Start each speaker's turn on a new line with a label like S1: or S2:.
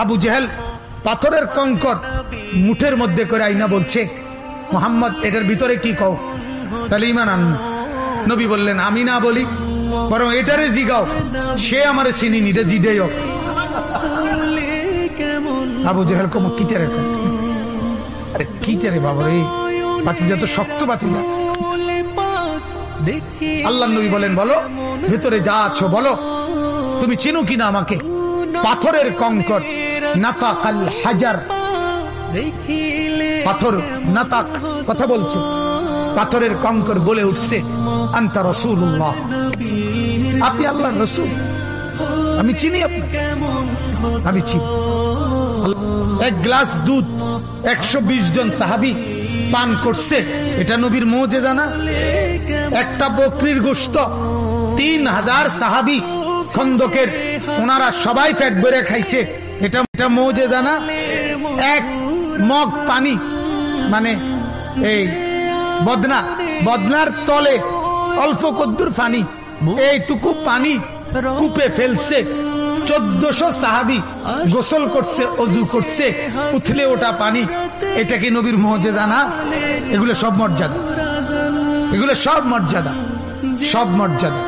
S1: আবু জেহেল পাথরের কঙ্কর মুঠের মধ্যে করে আইনা বলছে, মুহাম্মদ এটার ভিতরে কি কও, তাহলে ঈমান আনবো। নবী বললেন, আমি না বলি, বরং এটারে জিগাও, সে আমারে চিনি নিটা জিডেই হোক। আবু জেহেল কম কিতারে কম, আরে কিতারে বাবা রে, বাতিজা তো শক্ত বাতিজা। আল্লাহ নবী বলেন, বলো ভেতরে যা আছো বলো, তুমি চিনো কিনা আমাকে। পাথরের কঙ্কর, নাতাকাল হাজার, পাথর নাতাক কথা বলছে, পাথরের কঙ্কর বলে উঠছে, আনতা রাসূলুল্লাহ, আপনি আল্লাহর রাসূল, আমি চিনি আপনাকে, আমি চিনি। এক গ্লাস দুধ 120 জন সাহাবী পান করছে, এটা নবীর মুজিজা না? একটা বকরির গোশত 3000 সাহাবী খন্দকের, ওনারা সবাই পেট ভরে খাইছে, এটা মুজিজা না? এক মগ পানি, মানে এই বদনার তলে অল্প কদ্দুর পানি, এইটুকু পানি কূপে ফেলছে, 1400 সাহাবী গোসল করছে, অজু করছে, উথলে ওঠা পানি, এটা কি নবীর মুজিজা না? এগুলো সব মর্যাদা, এগুলো সব মর্যাদা, সব মর্যাদা।